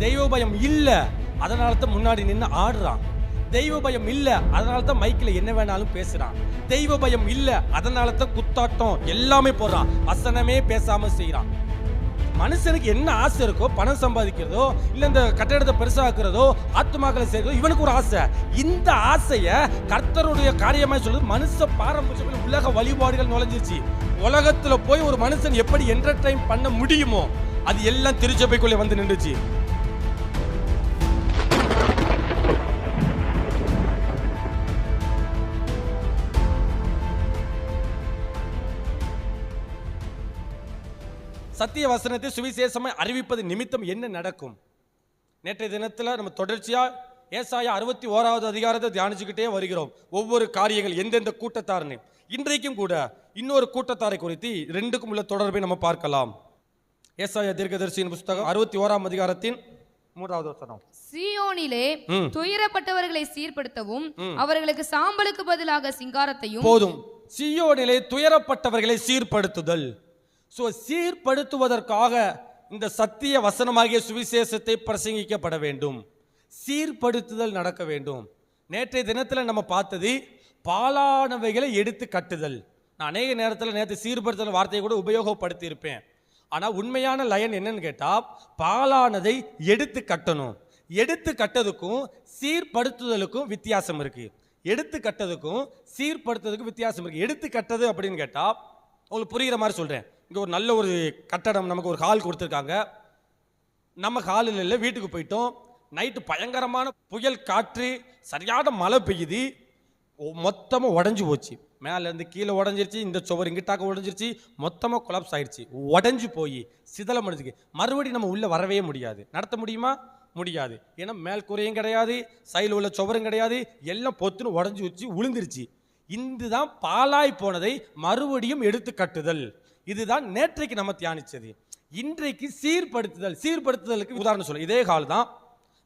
தெய்வ பயம் இல்ல, அதனால தான் முன்னாடி நின்று ஆடுறான். தெய்வ பயம் இல்ல, அதனால தான் மைக்கில் என்ன வேணாலும் பேசுறான். தெய்வ பயம் இல்ல, அதனால தான் குத்தாட்டம் எல்லாமே போடுறான், வசனமே பேசாம செய்யறான். மனுஷனுக்கு என்ன ஆசை இருக்கோ, பணம் சம்பாதிக்கிறதோ, இல்ல இந்த கட்டடத்தை பெருசாக்குறதோ, ஆத்துமாக்களை சேர்க்கிறதோ, இவனுக்கு ஒரு ஆசை. இந்த ஆசைய கர்த்தருடைய காரியமா சொல்லுது. மனுஷ பாரம்பரிய உலக வழிபாடுகள் நுழைஞ்சிருச்சு. உலகத்துல போய் ஒரு மனுஷன் எப்படி என்டர்டைன் பண்ண முடியுமோ அது எல்லாம் திருச்சபைக்குள்ளே வந்து நின்றுச்சு. சத்திய வசனத்தை சுவிசேஷமாய் அறிவிப்பது நிமித்தம் என்ன நடக்கும்? நேற்றைய தினத்தில் நம்ம தொடர்ச்சியா ஏசாயா 61வது அதிகாரத்தை தியானிச்சுக்கிட்டே வருகிறோம். ஒவ்வொரு காரியங்கள் எந்தெந்த கூட்டத்தார்னு. இன்றைக்கும் கூட இன்னொரு கூட்டத்தாரை குறித்து ரெண்டுக்கும் உள்ள தொடர்பை நம்ம பார்க்கலாம். ஏசாயா தீர்க்கதரிசியின் புத்தகம் 61ஆம் அதிகாரத்தின் 3வது வசனம். சீயோனிலே துயரப்பட்டவர்களை சீர்படுத்தவும் அவர்களுக்கு சாம்பலுக்கு பதிலாக சிங்காரத்தையும். போதும். சீயோனிலே துயரப்பட்டவர்களை சீர்படுத்துதல். சீர்படுத்துவதற்காக இந்த சத்திய வசனமாகிய சுவிசேஷத்தை பிரசங்கிக்கப்பட வேண்டும். சீர்படுத்துதல் நடக்க வேண்டும். நேற்றைய தினத்தில் நம்ம பார்த்தது பாலானவைகளை எடுத்து கட்டுதல். நான் அநேக நேரத்தில் நேற்று சீர்படுத்துதல் வார்த்தையை கூட உபயோகப்படுத்தி இருப்பேன். ஆனால் உண்மையான லயன் என்னன்னு கேட்டால், பாலானதை எடுத்து கட்டணும். எடுத்து கட்டதுக்கும் சீர்படுத்துதலுக்கும் வித்தியாசம் இருக்கு. எடுத்து கட்டதுக்கும் சீர்படுத்துறதுக்கும் வித்தியாசம் இருக்கு. எடுத்து கட்டது அப்படின்னு கேட்டால் உங்களுக்கு புரிகிற மாதிரி சொல்கிறேன். இங்கே ஒரு நல்ல ஒரு கட்டடம், நமக்கு ஒரு ஹால் கொடுத்துருக்காங்க. நம்ம ஹாலில் இல்லை, வீட்டுக்கு போயிட்டோம். நைட்டு பயங்கரமான புயல் காற்று, சரியான மழை பெய்யுது, மொத்தமாக உடஞ்சி போச்சு. மேலேருந்து கீழே உடஞ்சிருச்சு, இந்த சுவர் இங்கிட்டாக்க உடஞ்சிருச்சு, மொத்தமாக கொலாப்ஸ் ஆயிடுச்சு. உடஞ்சி போய் சிதலம் அடைஞ்சிக்கு மறுபடியும் நம்ம உள்ளே வரவே முடியாது. நடத்த முடியுமா? முடியாது. ஏன்னா மேல் கூரையும் கிடையாது, சைடில் உள்ள சுவரும் கிடையாது, எல்லாம் பொத்துன்னு உடஞ்சி வச்சு விழுந்துருச்சு. இதுதான் பாலாய் போனதை மறுபடியும் எடுத்து கட்டுதல். இதுதான் நேற்றைக்கு நம்ம தியானிச்சது. இன்றைக்கு சீர்படுத்துதல். சீர்படுத்துதலுக்கு உதாரணம் சொல்ல, இதே கால் தான்.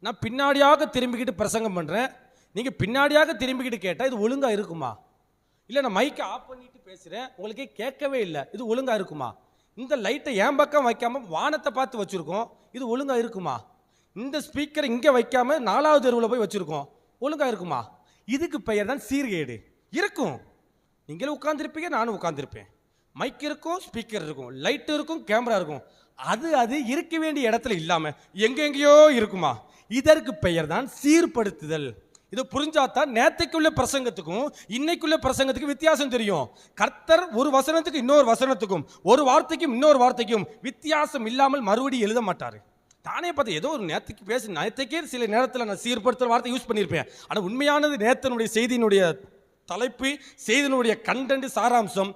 நான் பின்னாடியாக திரும்பிக்கிட்டு பிரசங்கம் பண்ணுறேன், நீங்கள் பின்னாடியாக திரும்பிக்கிட்டு கேட்டால் இது ஒழுங்காக இருக்குமா? இல்லை நான் மைக்கை ஆஃப் பண்ணிட்டு பேசுகிறேன், உங்களுக்கே கேட்கவே இல்லை, இது ஒழுங்காக இருக்குமா? இந்த லைட்டை என் பக்கம் வைக்காமல் வானத்தை பார்த்து வச்சுருக்கோம், இது ஒழுங்காக இருக்குமா? இந்த ஸ்பீக்கரை இங்கே வைக்காமல் 4வது தெருவில் போய் வச்சுருக்கோம், ஒழுங்காக இருக்குமா? இதுக்கு பெயர் தான் சீர்கேடு. இருக்கும். நீங்களும் உட்காந்துருப்பீங்க, நானும் உட்காந்துருப்பேன். மைக் இருக்கும், ஸ்பீக்கர் இருக்கும், லைட் இருக்கும், கேமரா இருக்கும். அது இருக்க வேண்டிய இடத்துல இல்லாமல் எங்கெங்கேயோ இருக்குமா? இதற்கு பெயர் தான் சீர்படுத்துதல். இது புரிஞ்சாதான் நேற்றுக்குள்ள பிரசங்கத்துக்கும் இன்னைக்குள்ள பிரசங்கத்துக்கும் வித்தியாசம் தெரியும். கர்த்தர் ஒரு வசனத்துக்கு இன்னொரு வசனத்துக்கும், ஒரு வார்த்தைக்கும் இன்னொரு வார்த்தைக்கும் வித்தியாசம் இல்லாமல் மறுபடியும் எழுத மாட்டாரு. தானே பார்த்து ஏதோ ஒரு நேற்றுக்கு பேசி, நேற்றுக்கே சில நேரத்தில் நான் சீர்படுத்துகிற வார்த்தை யூஸ் பண்ணியிருப்பேன். ஆனால் உண்மையானது நேத்தனுடைய செய்தியினுடைய தலைப்பு, செய்தியினுடைய கண்டென்ட், சாராம்சம்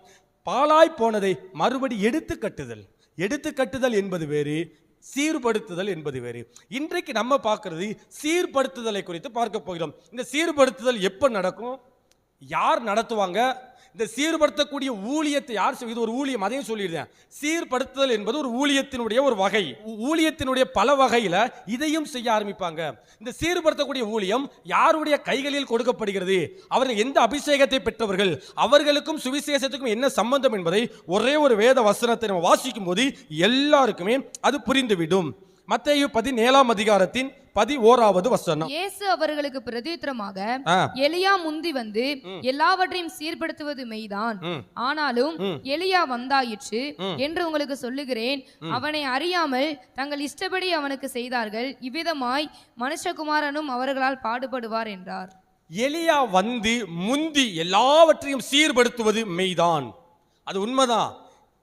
பாலாய் போனதை மறுபடி எடுத்து கட்டுதல். எடுத்து கட்டுதல் என்பது வேறு, சீர்படுத்துதல் என்பது வேறு. இன்றைக்கு நம்ம பார்க்கிறது சீர்படுத்துதலை குறித்து பார்க்க போகிறோம். இந்த சீர்படுத்துதல் எப்போ நடக்கும், யார் நடத்துவாங்க, இந்த சீர்படுத்தக்கூடிய ஊழியத்தை யார் செய்வது? இது ஒரு ஊழியம், அதையும் சொல்லிடுறேன். சீர்படுத்துதல் என்பது ஒரு ஊழியத்தினுடைய ஒரு வகை. ஊழியத்தினுடைய பல வகையில இதையும் செய்ய ஆரம்பிப்பாங்க. இந்த சீர்படுத்தக்கூடிய ஊழியம் யாருடைய கைகளில் கொடுக்கப்படுகிறது, அவர்கள் எந்த அபிஷேகத்தை பெற்றவர்கள், அவர்களுக்கும் சுவிசேஷத்துக்கும் என்ன சம்பந்தம் என்பதை ஒரே ஒரு வேத வசனத்தை நம்ம வாசிக்கும் போது எல்லாருக்குமே அது புரிந்துவிடும். மத்தேயு 17ஆம் அதிகாரத்தின் 11வது வசனம். இயேசு அவர்களுக்கு பிரதியுத்தரமாக, எலியா முந்தி வந்து எல்லாவற்றையும் சீர்படுத்துவது மெய்தான், ஆனாலும் எலியா வந்தாயிற்று என்று உங்களுக்கு சொல்லுகிறேன். அவனை அறியாமல் தங்கள் இஷ்டப்படி அவனுக்கு செய்தார்கள். இவ்விதமாய் மனுஷகுமாரனும் அவர்களால் பாடுபடுவார் என்றார். எலியா வந்து முந்தி எல்லாவற்றையும் சீர்படுத்துவது மெய்தான், அது உண்மைதான்.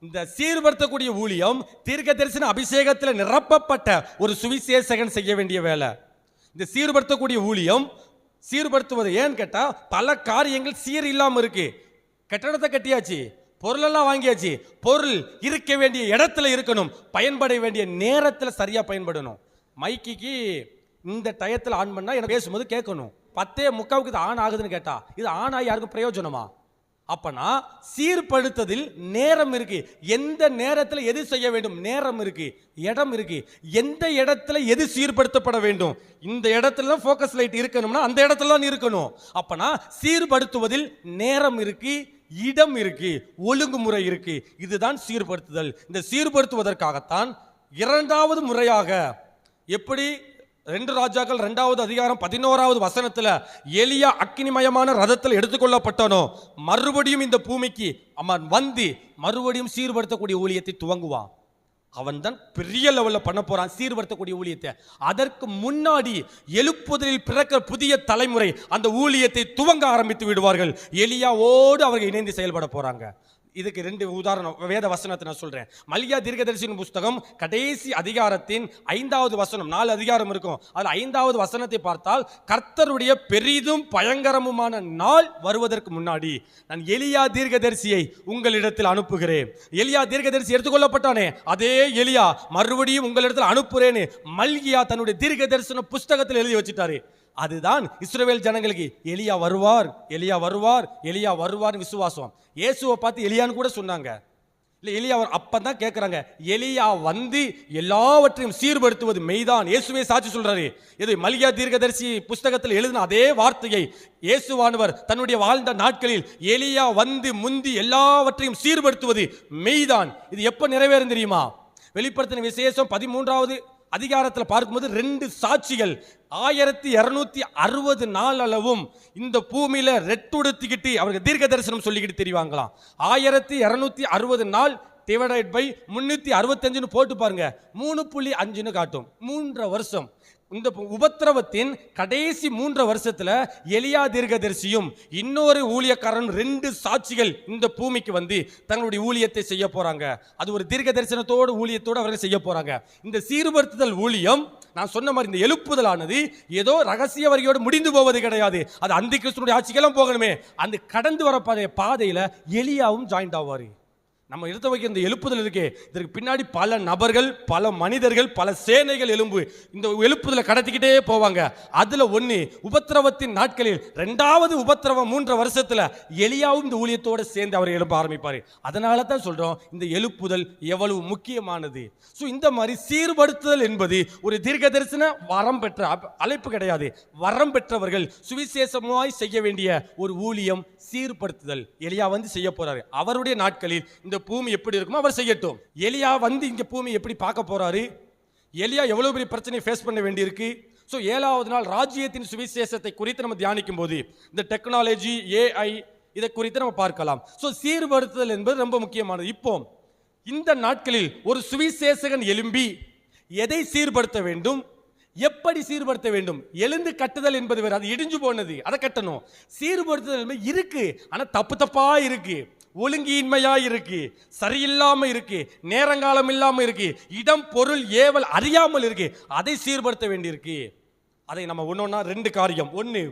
இந்த சீர்படுத்தக்கூடிய ஊழியம் தீர்க்க தரிசன அபிஷேகத்தில் நிரப்பப்பட்ட ஒரு சுவிசேஷகன் செய்ய வேண்டிய வேலை. இந்த சீர்படுத்தக்கூடிய ஊழியம் சீர்படுத்துவது ஏன்னு கேட்டா, பல காரியங்கள் சீர் இல்லாமல் இருக்கு. கட்டடத்தை கட்டியாச்சு, பொருளெல்லாம் வாங்கியாச்சு, பொருள் இருக்க வேண்டிய இடத்துல இருக்கணும், பயன்பட வேண்டிய நேரத்தில் சரியா பயன்படணும். மைக்கு இந்த டயத்தில் ஆன் பண்ணா எனக்கு பேசும்போது கேட்கணும். 10:45 இது ஆன் ஆகுதுன்னு கேட்டா இது ஆன் ஆகி யாருக்கும் பிரயோஜனமா? அப்பனா சீர்படுத்ததில் நேரம் இருக்கு. எந்த நேரத்தில் எது செய்ய வேண்டும், நேரம் இருக்கு, இடம் இருக்கு. எந்த இடத்துல எது சீர்படுத்தப்பட வேண்டும், இந்த இடத்துல தான் ஃபோக்கஸ் லைட் இருக்கணும்னா அந்த இடத்துல தான் இருக்கணும். அப்பனா சீர்படுத்துவதில் நேரம் இருக்கு, இடம் இருக்கு, ஒழுங்குமுறை இருக்கு. இதுதான் சீர்படுத்துதல். இந்த சீர்படுத்துவதற்காகத்தான் இரண்டாவது முறையாக எப்படி 2 ராஜாக்கள் 2வது அதிகாரம் 11வது வசனத்துல எலியா அக்கினிமயமான ரதத்தில் எடுத்துக்கொள்ளப்பட்டானோ, மறுபடியும் இந்த பூமிக்கு அவன் வந்து மறுபடியும் சீர்படுத்தக்கூடிய ஊழியத்தை துவங்குவான். அவன் தான் பெரிய லெவல்ல பண்ண போறான் சீர்படுத்தக்கூடிய ஊழியத்தை. அதற்கு முன்னாடி எழுப்புதலில் பிறக்கிற புதிய தலைமுறை அந்த ஊழியத்தை துவங்க ஆரம்பித்து விடுவார்கள். எலியாவோடு அவர்கள் இணைந்து செயல்பட போறாங்க. இதுக்கு 2 உதாரணம் வேத வசனத்தை நான் சொல்றேன். மல்கியா தீர்க்கதரிசியின் புஸ்தகம் கடைசி அதிகாரத்தின் 5வது வசனம், 4 அதிகாரம் இருக்கும், அது 5வது வசனத்தை பார்த்தால், கர்த்தருடைய பெரிதும் பயங்கரமுமான நாள் வருவதற்கு முன்னாடி நான் எலியா தீர்க்கதரிசியை உங்களிடத்தில் அனுப்புகிறேன். எலியா தீர்க்கதரிசி எடுத்துக்கொள்ளப்பட்டானே, அதே எலியா மறுபடியும் உங்களிடத்தில் அனுப்புறேன்னு மல்கியா தன்னுடைய தீர்க்க தரிசன புஸ்தகத்தில் எழுதி வச்சுட்டாரு. அதுதான் இஸ்ரவேல் ஜனங்களுக்கு எலியா வருவார், எலியா வருவார், எலியா வருவார் விசுவாசம். இயேசுவை பார்த்து எலியான்னு கூட சொன்னாங்க. இல்லை, எலியா அப்பதான் கேட்கிறாங்க, எலியா வந்து எல்லாவற்றையும் சீர்படுத்துவது மெய்தான். இயேசுவே சாட்சி சொல்றாரு. இது மல்கியா தீர்க்கதரிசி புஸ்தகத்தில் எழுதின அதே வார்த்தையை இயேசுவானவர் தன்னுடைய வாழ்ந்த நாட்களில் எலியா வந்து முந்தி எல்லாவற்றையும் சீர்படுத்துவது மெய்தான். இது எப்ப நிறைவேறும் தெரியுமா? வெளிப்படுத்தின விசேஷம் 13வது அதிகாரத்தில் பார்க்கும்போது 2 சாட்சிகள் 1260 நாள் அளவும் இந்த பூமியில ரெட்டுடுத்திக்கிட்டு அவருக்கு தீர்க்க தரிசனம் சொல்லிக்கிட்டு தெரிவாங்களாம். 1260 நாள் டிவைடட் பை 365 போட்டு பாருங்க, 3.5 காட்டும். 3 வருஷம். இந்த உபத்திரவத்தின் கடைசி 3 வருஷத்துல எலியா தீர்க்கதரிசியும் இன்னொரு ஊழியக்காரன் 2 சாட்சிகள் இந்த பூமிக்கு வந்து தங்களுடைய ஊழியத்தை செய்ய போறாங்க. அது ஒரு தீர்க்க தரிசனத்தோடு ஊழியத்தோடு அவர்கள் செய்ய போறாங்க. இந்த சீர்படுத்துதல் ஊழியம், நான் சொன்ன மாதிரி இந்த எழுப்புதலானது ஏதோ ரகசிய வரியோடு முடிந்து போவது கிடையாது. அது அந்தி கிறிஸ்துனுடைய ஆட்சிக்கெல்லாம் போகணுமே. அந்த கடந்து வர பாதையில எலியாவும் ஜாயிண்ட் ஆவாரு. நம்ம எடுத்து வைக்கிற இந்த எழுப்புதல் இருக்கே, இதற்கு பின்னாடி பல நபர்கள், பல மனிதர்கள், பல சேனைகள் எழும்பு இந்த எழுப்புதலை கடத்திக்கிட்டே போவாங்க. அதுல ஒண்ணு உபத்திரவத்தின் நாட்களில் 2வது உபத்திரவம் 3 வருஷத்துல எலியாவும் இந்த ஊழியத்தோடு சேர்ந்து அவர் எழுப்ப ஆரம்பிப்பாரு. அதனால தான் சொல்றோம் இந்த எழுப்புதல் எவ்வளவு முக்கியமானது. இந்த மாதிரி சீர்படுத்துதல் என்பது ஒரு தீர்க்க தரிசன வரம் பெற்ற அழைப்பு கிடையாது. வரம் பெற்றவர்கள் சுவிசேஷமாய் செய்ய வேண்டிய ஒரு ஊழியம் சீர்படுத்துதல். எலியா வந்து செய்ய போறாரு. அவருடைய நாட்களில் இந்த பூமி எப்படி இருக்குமோ அவர் செய்யட்டும். எலியா வந்து இங்க பூமி எப்படி பார்க்க போறாரு? எலியா எவ்வளவு பெரிய பிரச்சனையை ஃபேஸ் பண்ண வேண்டியிருக்கு. 7வது நாள் ராஜ்யத்தின் சுவிசேஷத்தை குறித்து நம்ம தியானிக்கும் போது இந்த டெக்னாலஜி, AI இதை குறித்து நம்ம பார்க்கலாம். சீர்படுத்துதல் என்பது ரொம்ப முக்கியமானது. இப்போ இந்த நாட்களில் ஒரு சுவிசேஷகன் எழும்பி எதை சீர்படுத்த வேண்டும், எப்படி சீர்படுத்த வேண்டும்? எழுந்து கட்டுதல் என்பது வேறு, அது இடிஞ்சு போனது, அதை கட்டணும். சீர்படுத்துதல் இருக்கு, ஆனா தப்பு தப்பா இருக்கு, ஒழுங்கின்மையா இருக்கு, சரியில்லாம இருக்கு, நேரங்காலம் இல்லாம இருக்கு, இடம் பொருள் ஏவல் அறியாமல் இருக்கு. அதை சீர்படுத்த வேண்டியிருக்கு. அதை நம்ம ஒன்னொன்னா 2 காரியம். 1,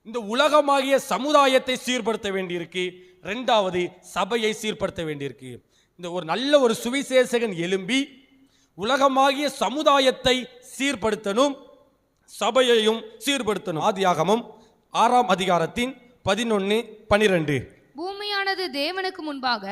இந்த உலகமாகிய சமுதாயத்தை சீர்படுத்த வேண்டியிருக்கு. 2வது சபையை சீர்படுத்த வேண்டியிருக்கு. இந்த ஒரு நல்ல ஒரு சுவிசேஷகன் எழும்பி உலகமாகிய சமுதாயத்தை சீர்படுத்தணும், சபையையும் சீர்படுத்தணும். ஆதியாகமம் 6ஆம் அதிகாரத்தின் 11-12. பூமியானது தேவனுக்கு முன்பாக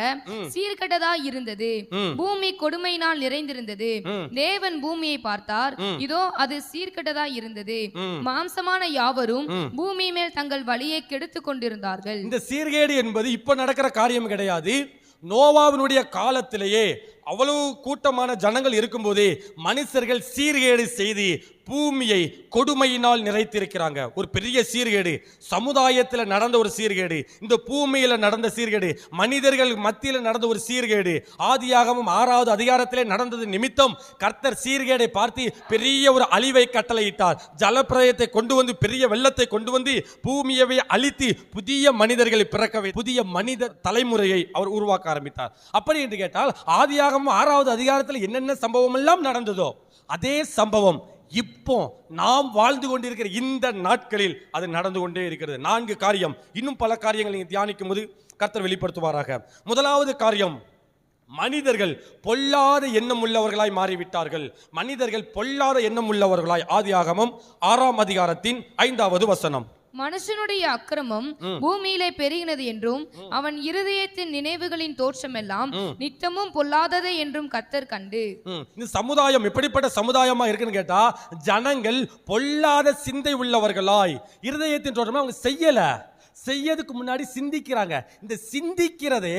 சீர்கெட்டதாய் இருந்தது, பூமி கொடுமையினால் நிறைந்திருந்தது. தேவன் பூமியை பார்த்தார், இதோ அது சீர்கெட்டதாய் இருந்தது, மாம்சமான யாவரும் பூமி மேல் தங்கள் வழியை கெடுத்துக் கொண்டிருந்தார்கள். இந்த சீர்கேடு என்பது இப்ப நடக்கிற காரியம் கிடையாது. நோவாவினுடைய காலத்திலேயே அவ்வளவு கூட்டமான ஜனங்கள் இருக்கும்போதே மனுஷர்கள் சீர்கேடு செய்து பூமியை கொடுமையினால் நிறைத்திருக்கிறாங்க. ஒரு பெரிய சீர்கேடு, சமுதாயத்தில் நடந்த ஒரு சீர்கேடு, இந்த பூமியில நடந்த சீர்கேடு, மனிதர்கள் மத்தியில் நடந்த ஒரு சீர்கேடு. ஆதியாகமம் 6வது அதிகாரத்திலே நடந்தது நிமித்தம் கர்த்தர் சீர்கேடை பார்த்து பெரிய ஒரு அழிவை கட்டளையிட்டார். ஜலப்பிரளயத்தை கொண்டு வந்து, பெரிய வெள்ளத்தை கொண்டு வந்து பூமியவை அழித்து புதிய மனிதர்களை பிறக்கவே, புதிய மனித தலைமுறையை அவர் உருவாக்க ஆரம்பித்தார். அப்படி என்று கேட்டால் ஆதியாகமம் 6வது அதிகாரத்தில் என்னென்ன சம்பவம் எல்லாம் நடந்ததோ அதே சம்பவம் இப்போ நாம் வாழ்ந்து கொண்டிருக்கிற இந்த நாட்களில் அது நடந்து கொண்டே இருக்கிறது. 4 காரியம், இன்னும் பல காரியங்கள் நீங்க தியானிக்கும் போது கர்த்தர் வெளிப்படுத்துவாராக. முதலாவது காரியம், மனிதர்கள் பொல்லாத எண்ணம் உள்ளவர்களாய் மாறிவிட்டார்கள். மனிதர்கள் பொல்லாத எண்ணம் உள்ளவர்களாய். ஆதியாகமம் 6ஆம் அதிகாரத்தின் 5வது வசனம். மனுஷனுடைய அக்கிரமம் பூமியிலே பெருகினது என்றும் அவன் இருதயத்தின் நினைவுகளின் தோற்றமெல்லாம் நித்தமும் பொல்லாதது என்றும் கர்த்தர் கண்டு. இந்த சமுதாயம் எப்படிப்பட்ட சமுதாயமா இருக்குன்னு கேட்டா, ஜனங்கள் பொல்லாத சிந்தை உள்ளவர்களாய், இருதயத்தின் தோற்றமே அவங்க செய்யறதுக்கு முன்னாடி சிந்திக்கிறாங்க. இந்த சிந்திக்கிறதே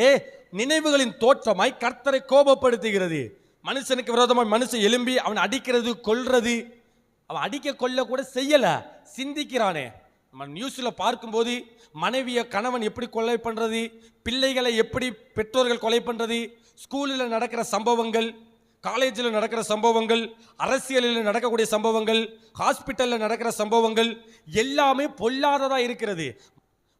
நினைவுகளின் தோற்றமாய் கர்த்தரை கோபப்படுத்துகிறது. மனுஷனுக்கு விரோதமாக மனுஷன் எழும்பி அவன் அடிக்கிறது கொல்றது, அவன் அடிக்க கொல்ல கூட செய்யல, சிந்திக்கிறானே. நம்ம நியூஸ்ல பார்க்கும்போது மனைவியை கணவன் எப்படி கொலை பண்றது, பிள்ளைகளை எப்படி பெற்றோர்கள் கொலை பண்றது, ஸ்கூலில் நடக்கிற சம்பவங்கள், காலேஜில் நடக்கிற சம்பவங்கள், அரசியலில் நடக்கக்கூடிய சம்பவங்கள், ஹாஸ்பிட்டலில் நடக்கிற சம்பவங்கள் எல்லாமே பொல்லாததா இருக்கிறது.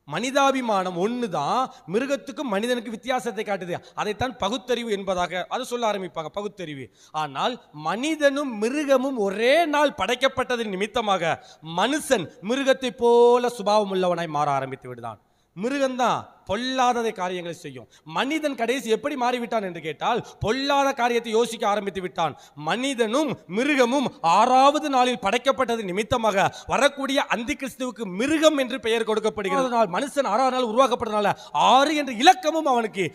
மனிதாபிமானம் ஒன்று தான் மிருகத்துக்கும் மனிதனுக்கு வித்தியாசத்தை காட்டுது. அதைத்தான் பகுத்தறிவு என்பதாக அது சொல்ல ஆரம்பிப்பாங்க, பகுத்தறிவு. ஆனால் மனிதனும் மிருகமும் ஒரே நாள் படைக்கப்பட்டதின் நிமித்தமாக மனுஷன் மிருகத்தை போல சுபாவம் உள்ளவனாய் மாற ஆரம்பித்து விடுதான். மிருகம்தான் பொல்லாத காரியங்களை செய்யும். மனிதன் கடைசி எப்படி மாறிவிட்டான் என்று கேட்டால் பொல்லாத காரியத்தை யோசிக்க ஆரம்பித்து விட்டான். மனிதனும் மிருகமும் 6வது நாளில் படைக்கப்பட்டது நிமித்தமாக வரக்கூடிய அந்தி கிறிஸ்துவுக்கு மிருகம் என்று பெயர் கொடுக்கப்படுகிறது. மனுஷன் 6வது நாள் உருவாக்கப்பட்டதுனால 6 என்ற இலக்கமும் அவனுக்கு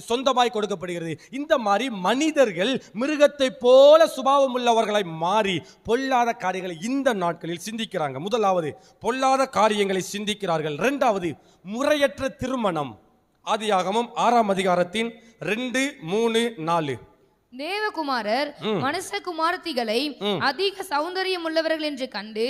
சொந்தமாய் கொடுக்கப்படுகிறது. இந்த மாதிரி மனிதர்கள் மிருகத்தை போல சுபாவம் உள்ளவர்களை மாறி பொல்லாத காரியங்களை இந்த நாட்களில் சிந்திக்கிறாங்க. முதலாவது பொல்லாத காரியங்களை சிந்திக்கிறார்கள். 2வது முறையற்ற திருமணம். ஆதியாகமம் 6ஆம் அதிகாரத்தின் 2, 3, 4. தேவகுமாரர் மனுஷகுமாரத்திகளை அதிக சௌந்தரியம் உள்ளவர்கள் என்று கண்டு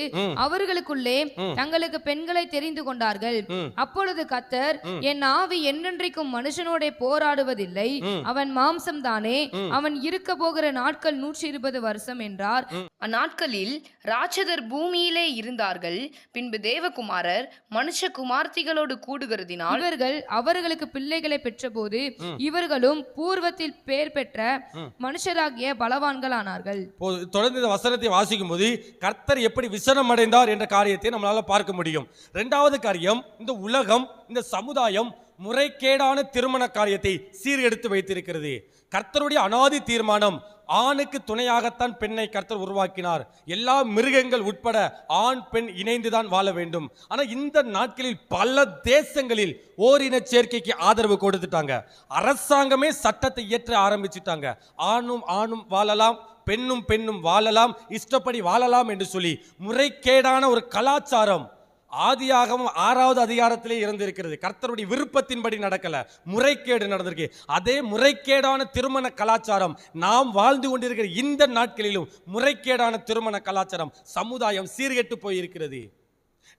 அவர்களுக்குள்ளே தங்களுக்கு பெண்களை தெரிந்து கொண்டார்கள். அப்பொழுது கர்த்தர், என் ஆவி என்றென்றைக்கும் மனுஷனோட போராடுவதில்லை, அவன் மாம்சம் தானே, அவன் இருக்க போகிற நாட்கள் 120 வருஷம் என்றார். அந்நாட்களில் ராட்சதர் பூமியிலே இருந்தார்கள். பின்பு தேவகுமாரர் மனுஷகுமார்த்திகளோடு கூடுகிறதினால் இவர்கள் அவர்களுக்கு பிள்ளைகளை பெற்றபோது இவர்களும் பூர்வத்தில் பேர் பெற்ற மனுஷராகிய பலவான்கள் ஆனார்கள். தொடர்ந்து இந்த வசனத்தை வாசிக்கும் போது கர்த்தர் எப்படி விசனம் அடைந்தார் என்ற காரியத்தை நம்மளால பார்க்க முடியும். 2வது காரியம், இந்த உலகம், இந்த சமுதாயம் முறைகேடான திருமண காரியத்தை சீர்கெடுத்து வைத்திருக்கிறது. கர்த்தருடைய அனாதி தீர்மானம், ஆணுக்கு துணையாகத்தான் பெண்ணை கர்த்தர் உருவாக்கினார். எல்லா மிருகங்கள் உட்பட ஆண் பெண் இணைந்துதான் வாழ வேண்டும். ஆனா இந்த நாட்களில் பல தேசங்களில் ஓரின சேர்க்கைக்கு ஆதரவு கொடுத்துட்டாங்க. அரசாங்கமே சட்டத்தை இயற்ற ஆரம்பிச்சுட்டாங்க. ஆணும் ஆணும் வாழலாம், பெண்ணும் பெண்ணும் வாழலாம், இஷ்டப்படி வாழலாம் என்று சொல்லி முறைகேடான ஒரு கலாச்சாரம் ஆதியாகமம் 6வது அதிகாரத்திலே இருந்திருக்கிறது. கர்த்தருடைய விருப்பத்தின்படி நடக்கல, முறைகேடு நடந்திருக்கு. அதே முறைகேடான திருமண கலாச்சாரம் நாம் வாழ்ந்து கொண்டிருக்கிற இந்த நாட்களிலும் முறைகேடான திருமண கலாச்சாரம் சமுதாயம் சீர்கெட்டு போயிருக்கிறது.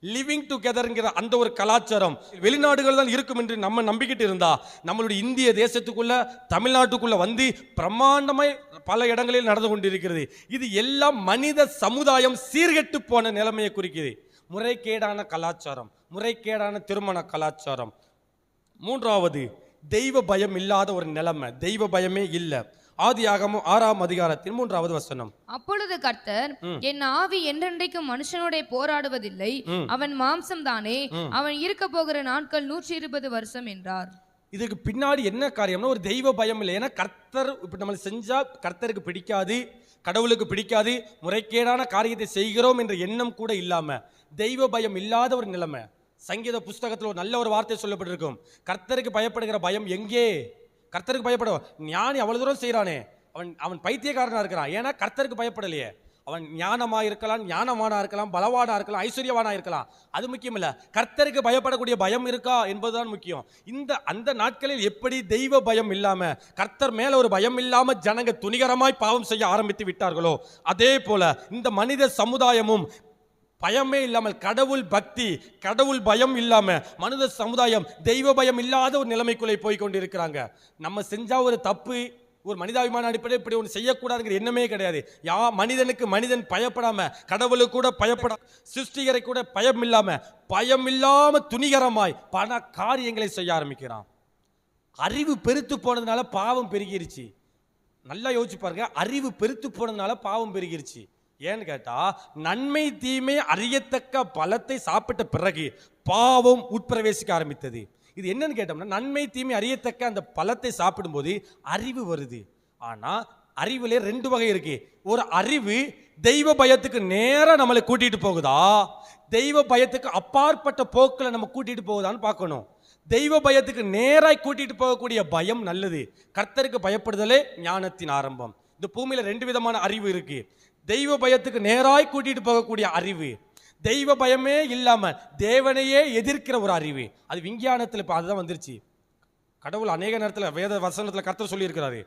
லிவிங் டுகெதர்ங்கிற அந்த ஒரு கலாச்சாரம் வெளிநாடுகள் தான் இருக்கும் என்று நம்ம நம்பிக்கிட்டு இருந்தா நம்மளுடைய இந்திய தேசத்துக்குள்ள, தமிழ்நாட்டுக்குள்ள வந்து பிரமாண்டமாய் பல இடங்களில் நடந்து கொண்டிருக்கிறது. இது எல்லாம் மனித சமுதாயம் சீர்கெட்டு போன நிலைமையை குறிக்குது. முறைகேடான கலாச்சாரம், முறைகேடான திருமண கலாச்சாரம். 3வது தெய்வ பயம் இல்லாத ஒரு நிலைமை, தெய்வ பயமே இல்லை. ஆதியாகமம் 6ஆம் அதிகாரத்தின் 3வது வசனம். அப்பொழுது கர்த்தர், என் ஆவி என்றென்றைக்கும் மனுஷனோட போராடுவதில்லை, அவன் மாம்சம் தானே, அவன் இருக்க போகிற நாட்கள் 120 வருஷம் என்றார். இதுக்கு பின்னாடி என்ன காரியம்னா ஒரு தெய்வ பயம் இல்லை. ஏன்னா கர்த்தர் இப்ப நம்ம செஞ்சா கர்த்தருக்கு பிடிக்காது, கடவுளுக்கு பிடிக்காது, முறைகேடான காரியத்தை செய்கிறோம் என்ற எண்ணம் கூட இல்லாம தெய்வ பயம் இல்லாத ஒரு நிலைமை. சங்கீத புஸ்தகத்தில் ஒரு நல்ல ஒரு வார்த்தை சொல்லப்பட்டிருக்கும், கர்த்தருக்கு பயப்படுகிற பயம் எங்கே? கர்த்தருக்கு பயப்படுவான். ஞானி அவ்வளவு தூரம் செய்யறானே, அவன் பைத்தியக்காரனா இருக்கிறான். ஏன்னா கர்த்தருக்கு பயப்படலையே. அவன் ஞானமா இருக்கலாம், ஞானவானா இருக்கலாம், பலவானா இருக்கலாம், ஐஸ்வர்யவானா இருக்கலாம், அது முக்கியம் இல்ல. கர்த்தருக்கு பயப்படக்கூடிய பயம் இருக்கா என்பதுதான் முக்கியம். அந்த நாட்களில் எப்படி தெய்வ பயம் இல்லாம, கர்த்தர் மேல ஒரு பயம் இல்லாம ஜனங்க துணிகரமாய் பாவம் செய்ய ஆரம்பித்து விட்டார்களோ, அதே போல இந்த மனித சமுதாயமும் பயமே இல்லாமல், கடவுள் பக்தி, கடவுள் பயம் இல்லாம மனித சமுதாயம் தெய்வ பயம் இல்லாத ஒரு நிலைமைக்குள்ளே போய் கொண்டிருக்கிறாங்க. நம்ம செஞ்சா ஒரு தப்பு, ஒரு மனிதாபிமான அடிப்படையில் இப்படி ஒன்று செய்யக்கூடாதுங்கிற எண்ணமே கிடையாது. மனிதனுக்கு மனிதன் பயப்படாம, கடவுளுக்கு கூட பயப்பட, சிருஷ்டிகரை கூட பயம் இல்லாம துணிகரமாய் பல காரியங்களை செய்ய ஆரம்பிக்கிறான். அறிவு பெருத்து போனதுனால பாவம் பெருகிருச்சு. நல்லா யோசிச்சு பாருங்க, அறிவு பெருத்து போனதுனால பாவம் பெருகிருச்சு. ஏன்னு கேட்டா நன்மை தீமை அறியத்தக்க பழத்தை சாப்பிட்ட பிறகு பாவம் உட்பிரவேசிக்க ஆரம்பித்தது. இது என்னன்னு கேட்டோம்னா, நன்மை தீமை அறியத்தக்க அந்த பழத்தை சாப்பிடும்போது அறிவு வருது. ஆனா அறிவுல 2 வகை இருக்கு. ஒரு அறிவு தெய்வ பயத்துக்கு நேரா நம்மளை கூட்டிட்டு போகுதா, தெய்வ பயத்துக்கு அப்பாற்பட்ட போக்குல நம்ம கூட்டிட்டு போகுதான்னு பார்க்கணும். தெய்வ பயத்துக்கு நேராய் கூட்டிட்டு போகக்கூடிய பயம் நல்லது. கர்த்தருக்கு பயப்படுதலே ஞானத்தின் ஆரம்பம். இந்த பூமியில 2 விதமான அறிவு இருக்கு. தெய்வ பயத்துக்கு நேராய் கூட்டிட்டு போகக்கூடிய அறிவு, தெய்வ பயமே இல்லாம தேவனையே எதிர்க்கிற ஒரு அறிவு. அது விஞ்ஞானத்தில் இப்போ அதுதான் வந்துருச்சு. கடவுள் அநேக நேரத்தில் வேத வசனத்தில் கர்த்தர் சொல்லி இருக்கிறாரு,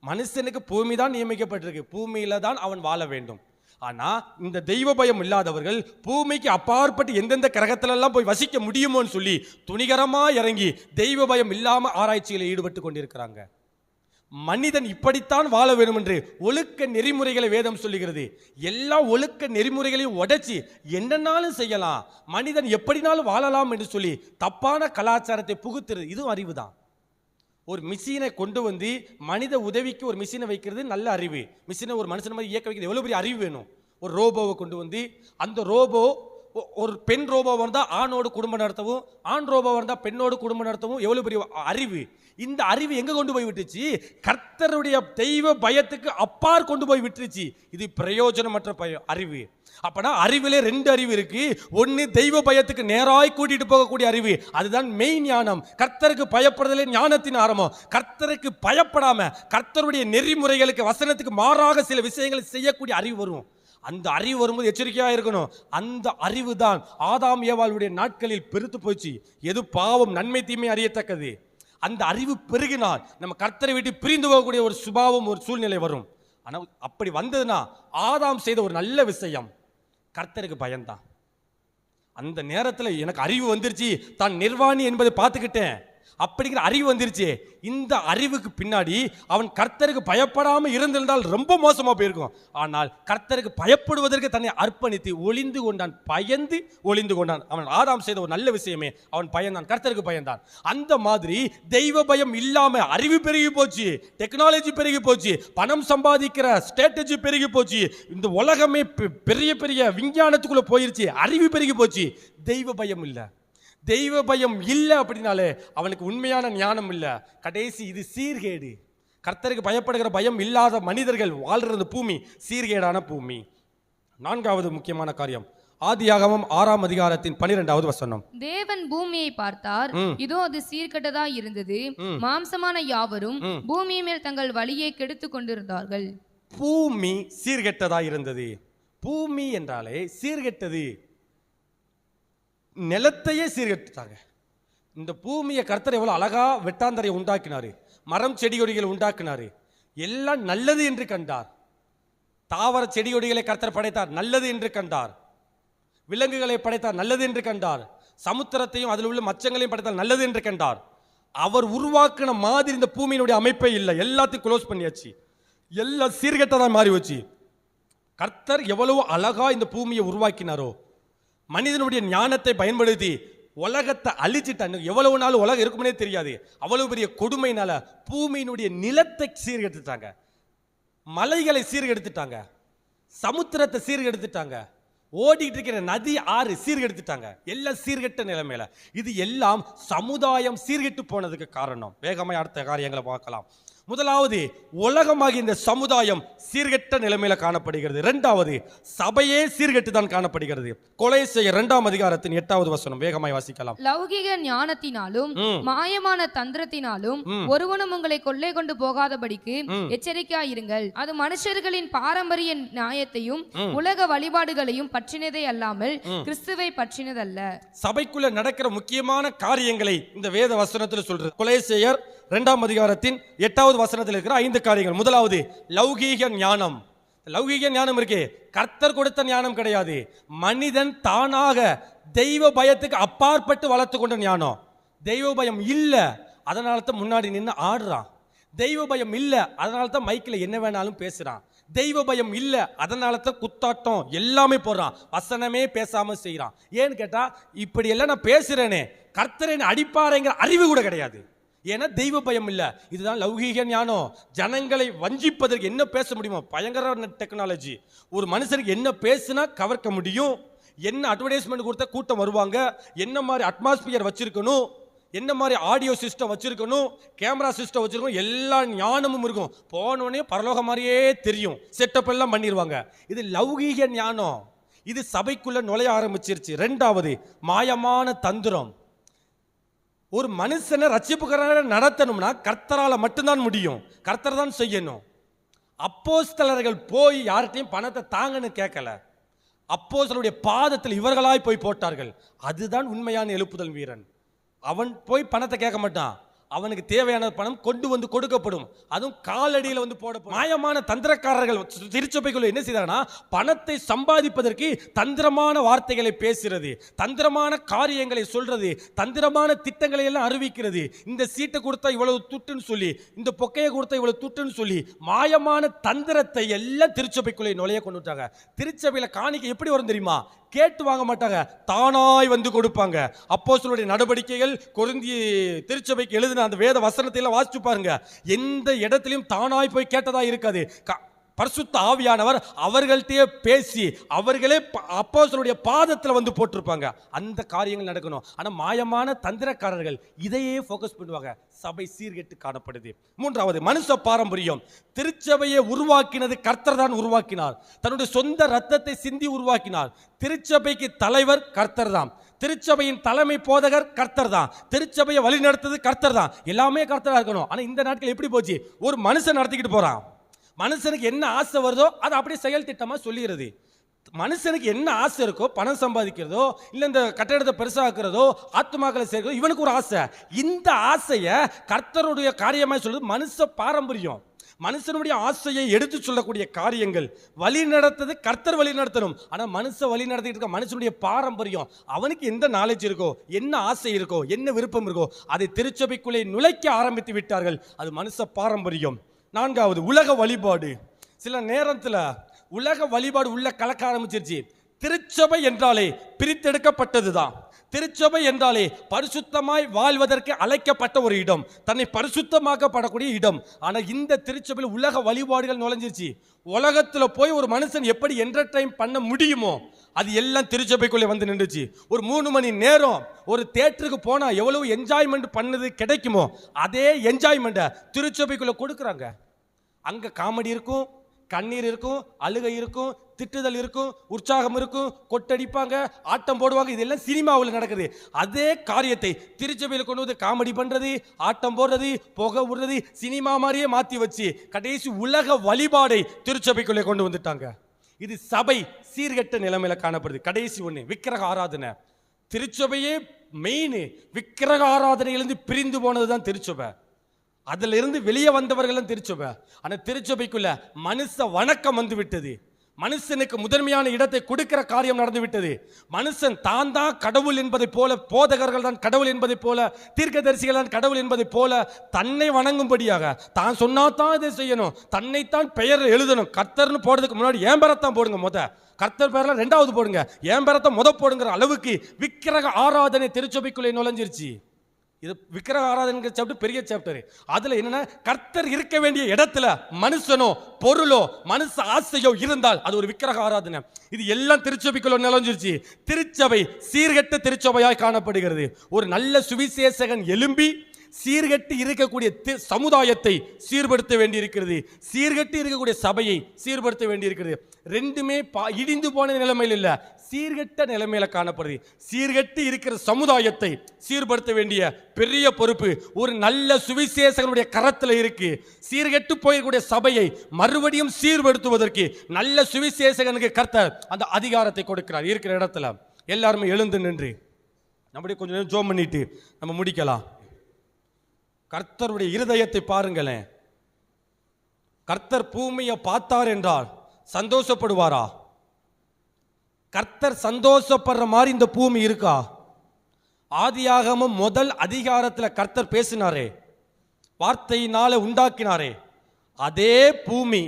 மனுஷனுக்கு பூமி தான் நியமிக்கப்பட்டிருக்கு, பூமியில தான் அவன் வாழ வேண்டும். ஆனா இந்த தெய்வ பயம் இல்லாதவர்கள் பூமிக்கு அப்பாற்பட்டு எந்தெந்த கிரகத்துல எல்லாம் போய் வசிக்க முடியுமோன்னு சொல்லி துணிகரமா இறங்கி தெய்வ பயம் இல்லாம ஆராய்ச்சியில் ஈடுபட்டு கொண்டிருக்கிறாங்க. மனிதன் இப்படித்தான் வாழ வேண்டும் என்று ஒழுக்க நெறிமுறைகளை வேதம் சொல்லுகிறது. எல்லா ஒழுக்க நெறிமுறைகளையும் உடைச்சி என்னன்னாலும் செய்யலாம், மனிதன் எப்படினாலும் வாழலாம் என்று சொல்லி தப்பான கலாச்சாரத்தை புகுத்துறது, இதுவும் அறிவு தான். ஒரு மிஷினை கொண்டு வந்து மனித உதவிக்கு ஒரு மிஷினை வைக்கிறது நல்ல அறிவு. மிஷினை ஒரு மனுஷன் மாதிரி இயக்க வைக்கிறது எவ்வளோ பெரிய அறிவு வேணும். ஒரு ரோபோவை கொண்டு வந்து அந்த ரோபோ ஒரு பெண் ரோபோவாக இருந்தால் ஆணோடு குடும்பம் நடத்தவும், ஆண் ரோபோவாக இருந்தால் பெண்ணோடு குடும்பம் நடத்தவும் எவ்வளோ பெரிய அறிவு. இந்த அறிவு எங்கே கொண்டு போய் விட்டுச்சு? கர்த்தருடைய தெய்வ பயத்துக்கு அப்பார் கொண்டு போய் விட்டுருச்சு. இது பிரயோஜனமற்ற அறிவு. அப்பனா அறிவிலே ரெண்டு அறிவு இருக்கு. ஒன்னு தெய்வ பயத்துக்கு நேராய் கூட்டிட்டு போகக்கூடிய அறிவு, அதுதான் மெய் ஞானம். கர்த்தருக்கு பயப்படுதலே ஞானத்தின் ஆரம்பம். கர்த்தருக்கு பயப்படாம கர்த்தருடைய நெறிமுறைகளுக்கு வசனத்துக்கு மாறாக சில விஷயங்களை செய்யக்கூடிய அறிவு வரும். அந்த அறிவு வரும்போது எச்சரிக்கையா இருக்கணும். அந்த அறிவு தான் ஆதாம் ஏவாளுடைய நாட்களில் பெருத்து போச்சு. எது பாவம் நன்மை தீமை அறியத்தக்கது. அந்த அறிவு பெருகினால் நம்ம கர்த்தரை விட்டு பிரிந்து போகக்கூடிய ஒரு சுபாவம் ஒரு சூழ்நிலை வரும். ஆனால் அப்படி வந்ததுன்னா ஆதாம் செய்த ஒரு நல்ல விஷயம் கர்த்தருக்கு பயம்தான். அந்த நேரத்தில் எனக்கு அறிவு வந்துருச்சு, தான் நிர்வாணி என்பதை பார்த்துக்கிட்டேன் அப்படிங்கிற அறிவு வந்துருச்சு. இந்த அறிவுக்கு பின்னாடி அவன் கர்த்தருக்கு பயப்படாமல் இருந்திருந்தால் ரொம்ப மோசமாக போயிருக்கும். ஆனால் கர்த்தருக்கு பயப்படுவதற்கு தன்னை அர்ப்பணித்து ஒளிந்து கொண்டான், பயந்து ஒளிந்து கொண்டான். அவன் ஆதாம் செய்த ஒரு நல்ல விஷயமே அவன் பயந்தான், கர்த்தருக்கு பயந்தான். அந்த மாதிரி தெய்வ பயம் இல்லாம அறிவு பெருகி போச்சு, டெக்னாலஜி பெருகி போச்சு, பணம் சம்பாதிக்கிற ஸ்ட்ராட்டஜி பெருகி போச்சு, இந்த உலகமே பெரிய பெரிய விஞ்ஞானத்துக்குள்ள போயிருச்சு, அறிவு பெருகி போச்சு. தெய்வ பயம் இல்லை. தெய்வ பயம் இல்லை அப்படின்னாலே அவனுக்கு உண்மையான ஞானம் இல்லை. கடைசி இது சீர்கேடு. கர்த்தருக்கு பயப்படுகிற பயம் இல்லாத மனிதர்கள் வாழ்றது பூமி சீர்கேடான பூமி. நான்காவது முக்கியமான காரியம் ஆதியாகமம் 6ஆம் அதிகாரத்தின் 12வது வசனம். தேவன் பூமியை பார்த்தார், இதோ அது சீர்கெட்டதா இருந்தது, மாம்சமான யாவரும் பூமி மேல் தங்கள் வழியை கெடுத்து கொண்டிருந்தார்கள். பூமி சீர்கெட்டதா இருந்தது. பூமி என்றாலே சீர்கெட்டது. நிலத்தையே சீர்கெட்டுட்டாங்க. இந்த பூமியை கர்த்தர் எவ்வளவு அழகா வெட்டாந்தரையை உண்டாக்கினாரு, மரம் செடி கொடிகளை உண்டாக்கினாரு, எல்லாம் நல்லது என்று கண்டார். தாவர செடி கொடிகளை கர்த்தர் படைத்தார், நல்லது என்று கண்டார். விலங்குகளை படைத்தார், நல்லது என்று கண்டார். சமுத்திரத்தையும் அதில் உள்ள மச்சங்களையும் படைத்தார், நல்லது என்று கண்டார். அவர் உருவாக்கின மாதிரி இந்த பூமியினுடைய அமைப்பே இல்லை. எல்லாத்தையும் க்ளோஸ் பண்ணியாச்சு, எல்லாம் சீர்கெட்டதான் மாறி வச்சு. கர்த்தர் எவ்வளவு அழகா இந்த பூமியை உருவாக்கினாரோ, மனிதனுடைய ஞானத்தை பயன்படுத்தி உலகத்தை அழிச்சிட்டாங்க. எவ்வளவு நாள் உலகம் இருக்குமே தெரியாது. அவ்வளவு பெரிய கொடுமையினால பூமியினுடைய நிலத்தை சீர்கெடுத்துட்டாங்க, மலைகளை சீர்கெடுத்துட்டாங்க, சமுத்திரத்தை சீர்கெடுத்துட்டாங்க, ஓடிட்டு இருக்கிற நதி ஆறு சீர்கெடுத்துட்டாங்க. எல்லாம் சீர்கெட்ட நிலைமையில. இது எல்லாம் சமுதாயம் சீர்கெட்டு போனதுக்கு காரணம். வேகமாக அடுத்த காரியங்களை பார்க்கலாம். முதலாவது, உலகமாகிய இந்த சமுதாயம் சீர்கெட்ட நிலைமையில காணப்படுகிறது. இரண்டாவது, சபையே சீர்கெட்டு தான் காணப்படுகிறது. கொலோசியர் 2ஆம் அதிகாரத்தின் 8வது வசனம். வேகமாய் வாசிக்கலாம். லௌகிக ஞானத்தினாலும் மாயமான தந்திரத்தினாலும் ஒருவனும் உங்களை கொள்ளை கொண்டு போகாதபடிக்கு எச்சரிக்கையாயிருங்கள். அது மனுஷர்களின் பாரம்பரிய நியாயத்தையும் உலக வழிபாடுகளையும் பற்றினதே அல்லாமல் கிறிஸ்துவை பற்றினதல்ல. சபைக்குள்ள நடக்கிற முக்கியமான காரியங்களை இந்த வேத வசனத்தில் சொல்றது. கொலோசியர் 2ஆம் அதிகாரத்தின் 8வது வசனத்தில் இருக்கிற 5 காரியங்கள். முதலாவது, லௌகீக ஞானம். லௌகீக ஞானம் இருக்கு, கர்த்தர் கொடுத்த ஞானம் கிடையாது. மனிதன் தானாக தெய்வ பயத்துக்கு அப்பாற்பட்டு வளர்த்து கொண்ட ஞானம். தெய்வ பயம் இல்லை, அதனால தான் முன்னாடி நின்று ஆடுறான். தெய்வ பயம் இல்லை, அதனால தான் மைக்கில் என்ன வேணாலும் பேசுறான். தெய்வ பயம் இல்லை, அதனால தான் குத்தாட்டம் எல்லாமே போடுறான், வசனமே பேசாம செய்யறான். ஏன்னு கேட்டா, இப்படி எல்லாம் நான் பேசுறேனே, கர்த்தரை அடிப்பாருங்கிற அறிவு கூட கிடையாது. ஏன்னா தெய்வ பயம் இல்லை. இதுதான் லௌகீக ஞானம். ஜனங்களை வஞ்சிப்பதற்கு என்ன பேச முடியுமோ, பயங்கர டெக்னாலஜி. ஒரு மனுஷனுக்கு என்ன பேசுனா கவர்க்க முடியும், என்ன அட்வர்டைஸ்மெண்ட் கொடுத்தா கூட்டம் வருவாங்க, என்ன மாதிரி அட்மாஸ்பியர் வச்சிருக்கணும், என்ன மாதிரி ஆடியோ சிஸ்டம் வச்சிருக்கணும், கேமரா சிஸ்டம் வச்சிருக்கணும், எல்லா ஞானமும் இருக்கும். போனோடனே பரலோக மாதிரியே தெரியும், செட்டப் எல்லாம் பண்ணிடுவாங்க. இது லௌகீக ஞானம். இது சபைக்குள்ள நுழைய ஆரம்பிச்சிருச்சு. இரண்டாவது, மாயமான தந்திரம். ஒரு மனுஷனை ரட்சிப்புக்காரரை நடத்தணும்னா கர்த்தரால மட்டும்தான் முடியும், கர்த்தர் தான் செய்யணும். அப்போஸ்தலர்கள் போய் யார்கிட்டையும் பணத்தை தாங்கன்னு கேட்கல, அப்போஸ்தலருடைய பாதத்தில் இவர்களாய் போய் போட்டார்கள். அதுதான் உண்மையான எழுப்புதல் வீரன். அவன் போய் பணத்தை கேட்க மாட்டான், அவனுக்கு தேவையான பணம் கொண்டு வந்து கொடுக்கப்படும், அதுவும் காலடியில் வந்து போடப்படும். மாயமான தந்திரக்காரர்கள் திருச்சபைக்குள்ள என்ன செய்தாங்கன்னா, பணத்தை சம்பாதிப்பதற்கு தந்திரமான வார்த்தைகளை பேசுறது, தந்திரமான காரியங்களை சொல்றது, தந்திரமான திட்டங்களை எல்லாம் அறிவிக்கிறது. இந்த சீட்டை கொடுத்தா இவ்வளவு துட்டுன்னு சொல்லி, இந்த பொக்கையை கொடுத்தா இவ்வளவு துட்டுன்னு சொல்லி மாயமான தந்திரத்தை எல்லாம் திருச்சபைக்குள்ளே நுழைய கொண்டு விட்டாங்க. திருச்சபையில காணிக்கை எப்படி வரும் தெரியுமா? கேட்டு வாங்க மாட்டாங்க, தானாய் வந்து கொடுப்பாங்க. அப்போஸ்தலருடைய நடவடிக்கைகள் கொரிந்திய திருச்சபைக்கு எழுதின அந்த வேத வசனத்தை எல்லாம் வாசிச்சு பாருங்க. எந்த இடத்திலும் தானாய் போய் கேட்டதா இருக்காது. பரிசுத்த ஆவியானவர் அவர்கள்ட்டே பேசி அவர்களே அப்போஸ்தலருடைய பாதத்தில் வந்து போட்டிருப்பாங்க. அந்த காரியங்கள் நடக்கணும். ஆனா மாயமான தந்திரக்காரர்கள் இதையே ஃபோக்கஸ் பண்ணுவாங்க. சபை சீர்கெட்டு காணப்படுது. மூன்றாவது, மனுஷ பாரம்பரியம். திருச்சபையை உருவாக்கினது கர்த்தர் தான் உருவாக்கினார். தன்னுடைய சொந்த ரத்தத்தை சிந்தி உருவாக்கினார். திருச்சபைக்கு தலைவர் கர்த்தர் தான். திருச்சபையின் தலைமை போதகர் கர்த்தர் தான். திருச்சபையை வழி நடத்துறது கர்த்தர் தான். எல்லாமே கர்த்தரா இருக்கணும். ஆனா இந்த நாட்கள் எப்படி போச்சு? ஒரு மனுஷன் நடத்திக்கிட்டு போறான். மனுஷனுக்கு என்ன ஆசை வருதோ அதை அப்படியே செயல் திட்டமா சொல்லிடுறது. மனுஷனுக்கு என்ன ஆசை இருக்கோ, பணம் சம்பாதிக்கிறதோ, இல்ல இந்த கட்டடத்தை பெருசாக்குறதோ, ஆத்துமாக்களை சேர்க்கிறதோ, இவனுக்கு ஒரு ஆசை. இந்த ஆசையை கர்த்தருடைய காரியமாக சொல்றது மனுஷ பாரம்பரியம். மனுஷனுடைய ஆசையை எடுத்து சொல்லக்கூடிய காரியங்கள் வழி நடத்தது கர்த்தர் வழி நடத்தணும். ஆனா மனுஷ வழி நடத்திட்டு இருக்க மனுஷனுடைய பாரம்பரியம், அவனுக்கு எந்த நாலேஜ் இருக்கோ, என்ன ஆசை இருக்கோ, என்ன விருப்பம் இருக்கோ, அதை திருச்சபைக்குள்ளே நுழைக்க ஆரம்பித்து விட்டார்கள். அது மனுஷ பாரம்பரியம். நான்காவது, உலக வழிபாடு. சில நேரத்தில் உலக வழிபாடு உள்ள கலக்க ஆரம்பிச்சிருச்சு. திருச்சபை என்றாலே பிரித்தெடுக்கப்பட்டதுதான். திருச்சபை என்றாலே பரிசுத்தமாய் வாழ்வதற்கு அழைக்கப்பட்ட ஒரு இடம், தன்னை பரிசுத்தமாக்கப்படக்கூடிய இடம். ஆனா இந்த திருச்சபையில் உலக வழிபாடுகள் நுழைஞ்சிருச்சு. உலகத்துல போய் ஒரு மனுஷன் எப்படி என்டர்டைன் பண்ண முடியுமோ அது எல்லாம் திருச்சபைக்குள்ளே வந்து நின்றுச்சு. ஒரு 3 மணி நேரம் ஒரு தியேட்டருக்கு போனா எவ்வளவு என்ஜாய்மெண்ட் பண்ணது கிடைக்குமோ அதே என்ஜாய்மெண்ட்டை திருச்சபைக்குள்ள கொடுக்குறாங்க. அங்க காமெடி இருக்கும், கண்ணீர் இருக்கும், அழுகை இருக்கும், திட்டுதல் இருக்கும், உற்சாகம் இருக்கும், கொட்டடிப்பாங்க, ஆட்டம் போடுவாங்க. இதெல்லாம் சினிமாவில் நடக்குது. அதே காரியத்தை திருச்சபையில் கொண்டு வந்து காமெடி பண்றது, ஆட்டம் போடுறது, புகை விடுறது, சினிமா மாதிரியே மாற்றி வச்சு கடைசி உலக வழிபாடை திருச்சபைக்குள்ளே கொண்டு வந்துட்டாங்க. இது சபை சீர்கெட்ட நிலைமையில காணப்படுது. கடைசி ஒண்ணு, விக்கிரக ஆராதனை. திருச்சபையே மெயின் விக்கிரக ஆராதனையிலிருந்து பிரிந்து போனதுதான் திருச்சபை. அதுல இருந்து வெளியே வந்தவர்கள் திருச்சபை. ஆனா திருச்சபைக்குள்ள மனுஷ வணக்கம் வந்து விட்டது. மனுஷனுக்கு முதன்மையான இடத்தை கொடுக்கிற காரியம் நடந்து விட்டது. மனுஷன் தான் தான் கடவுள் என்பதை போல, போதகர்கள் தான் கடவுள் என்பதை போல, தீர்க்கதரிசிகள் தான் கடவுள் என்பதை போல தன்னை வணங்கும்படியாக தான் சொன்னாதான் இதை செய்யணும், தன்னைத்தான் பெயர் எழுதணும். கர்த்தர்னு போடுறதுக்கு முன்னாடி ஏன் பேரத்தான் போடுங்க, கர்த்தர் பேரெல்லாம் 2வது போடுங்க, ஏன் பேரத்தை போடுங்கிற அளவுக்கு விக்கிரக ஆராதனை திருச்சபைக்குள்ளே நுழைஞ்சிருச்சு. இது விக்கிரக ஆராதனை சாப்டர் பெரிய சாப்டர். அதுல என்னன்னா, கர்த்தர் இருக்க வேண்டிய இடத்துல மனுஷனோ பொருளோ மனுஷ ஆசையோ இருந்தால் அது ஒரு விக்கிரக ஆராதனை. இது எல்லாம் திருச்சபைக்குள்ள நுழைஞ்சிருச்சு. திருச்சபை சீர்கெட்ட திருச்சபையாய் காணப்படுகிறது. ஒரு நல்ல சுவிசேஷகன் எழும்பி சீர்கெட்டு இருக்கக்கூடிய சமுதாயத்தை சீர்படுத்த வேண்டி இருக்கிறது, சீர்கெட்டு இருக்கக்கூடிய சபையை சீர்படுத்த வேண்டி இருக்கிறது. ரெண்டுமே இடிந்து போன நிலைமையில் இல்ல, சீர்கெட்ட நிலைமையில காணப்படுது. சீர்கெட்டு இருக்கிற சமுதாயத்தை சீர்படுத்த வேண்டிய பெரிய பொறுப்பு ஒரு நல்ல சுவிசேஷகனுடைய கரத்தில் இருக்கு. சீர்கெட்டு போயிருக்கூடிய சபையை மறுபடியும் சீர்படுத்துவதற்கு நல்ல சுவிசேஷகனுக்கு கர்த்தர் அந்த அதிகாரத்தை கொடுக்கிறார். இருக்கிற இடத்துல எல்லாருமே எழுந்து நின்று நம்முடைய கொஞ்சம் நேரம் ஜோம் பண்ணிட்டு நம்ம முடிக்கலாம். கர்த்தருடைய இருதயத்தை பாருங்களேன். கர்த்தர் பூமியை பார்த்தார் என்றால் சந்தோஷப்படுவாரா? கர்த்தர் சந்தோஷப்படுற மாதிரி இந்த பூமி இருக்கா? ஆதியாகமம் முதல் அதிகாரத்தில் கர்த்தர் பேசினாரே, வார்த்தையினால உண்டாக்கினாரே, அதே பூமி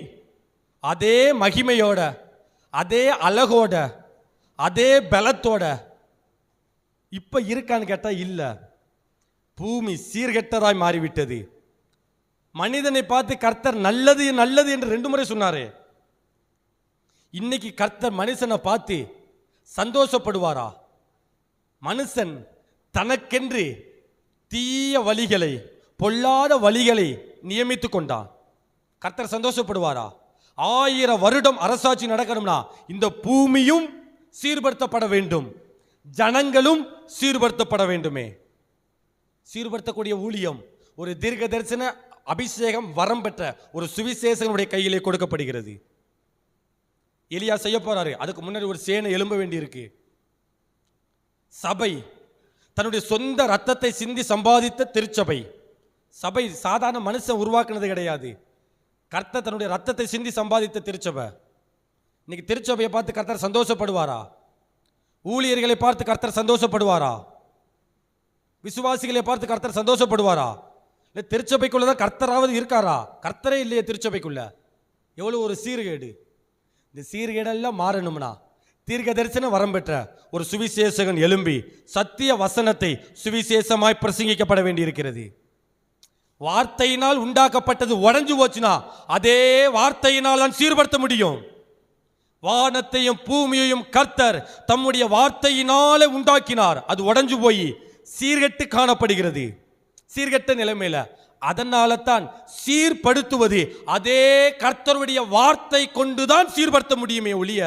அதே மகிமையோட, அதே அழகோட, அதே பலத்தோட இப்ப இருக்கான்னு கேட்டா இல்ல. பூமி சீர்கெட்டதாய் மாறிவிட்டது. மனிதனை பார்த்து கர்த்தர் நல்லது நல்லது என்று 2 முறை சொன்னாரே. இன்னைக்கு கர்த்தர் மனுஷனை பார்த்து சந்தோஷப்படுவாரா? மனுஷன் தனக்கென்று தீய வழிகளை, பொல்லாத வழிகளை நியமித்து கொண்டான். கர்த்தர் சந்தோஷப்படுவாரா? 1000 வருடம் அரசாட்சி நடக்கணும்னா இந்த பூமியும் சீர்படுத்தப்பட வேண்டும், ஜனங்களும் சீர்படுத்தப்பட வேண்டுமே. சீர்படுத்தக்கூடிய ஊழியம் ஒரு தீர்க்க தரிசன அபிஷேகம் வரம் பெற்ற ஒரு சுவிசேஷனுடைய கையிலே கொடுக்கப்படுகிறது. எலியா செய்ய போறாரு, அதுக்கு முன்னாடி ஒரு சேனை எழும்ப வேண்டி இருக்கு. சபை தன்னுடைய சொந்த ரத்தத்தை சிந்தி சம்பாதித்த திருச்சபை சபை சாதாரண மனுஷன் உருவாக்குனது கிடையாது. கர்த்தர் தன்னுடைய ரத்தத்தை சிந்தி சம்பாதித்த திருச்சபை. இன்னைக்கு திருச்சபையை பார்த்து கர்த்தர் சந்தோஷப்படுவாரா? ஊழியர்களை பார்த்து கர்த்தர் சந்தோஷப்படுவாரா? விசுவாசிகளை பார்த்து கர்த்தர் சந்தோஷப்படுவாரா? இல்லை திருச்சபைக்குள்ளதான் கர்த்தராவது இருக்காரா? கர்த்தரே இல்லையே திருச்சபைக்குள்ள. எவ்வளவு ஒரு சீர்கேடு. இந்த சீர்கேடெல்லாம் மாறணும்னா தீர்க்க தரிசன வரம் பெற்ற ஒரு சுவிசேஷகன் எழும்பி சத்திய வசனத்தை சுவிசேஷமாய் பிரசங்கிக்கப்பட வேண்டியிருக்கிறது. வார்த்தையினால் உண்டாக்கப்பட்டது உடைஞ்சு போச்சுன்னா அதே வார்த்தையினால் தான் சீர்படுத்த முடியும். வானத்தையும் பூமியையும் கர்த்தர் தம்முடைய வார்த்தையினாலே உண்டாக்கினார். அது உடைஞ்சு போய் சீர்கெட்டு காணப்படுகிறது, சீர்கெட்ட நிலைமையில. அதனால தான் சீர்படுத்துவது அதே கர்த்தருடைய வார்த்தை கொண்டுதான் சீர்படுத்த முடியுமே ஒழிய,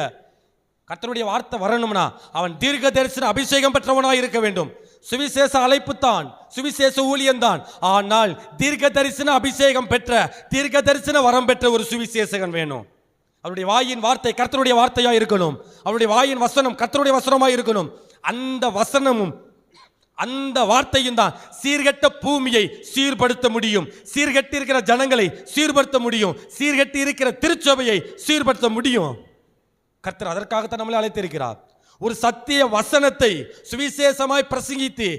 கர்த்தருடைய வார்த்தை வரணும்னா அவன் தீர்க்க தரிசன அபிஷேகம் பெற்றவனாய் இருக்க வேண்டும். சுவிசேஷ அழைப்பு தான், சுவிசேஷ ஊழியம் தான். ஆனால் தீர்க்க தரிசன அபிஷேகம் பெற்ற, தீர்க்க தரிசன வரம் பெற்ற ஒரு சுவிசேஷகன் வேணும். அவருடைய வாயின் வார்த்தை கர்த்தருடைய வார்த்தையா இருக்கணும். அவருடைய வாயின் வசனம் கர்த்தருடைய வசனமாக இருக்கணும். அந்த வசனமும் அந்த வார்த்தையும் தான் சீர்கெட்ட பூமியை சீர்படுத்த முடியும். சீர்கெட்டு இருக்கிற ஜனங்களை சீர்படுத்த முடியும். சீர்கெட்டு இருக்கிற திருச்சபையை சீர்படுத்த முடியும். கர்த்தர் அதற்காகத்தான் நம்மளை அழைத்திருக்கிறார். ஒரு சத்திய வசனத்தை சுவிசேஷமாய் பிரசங்கித்து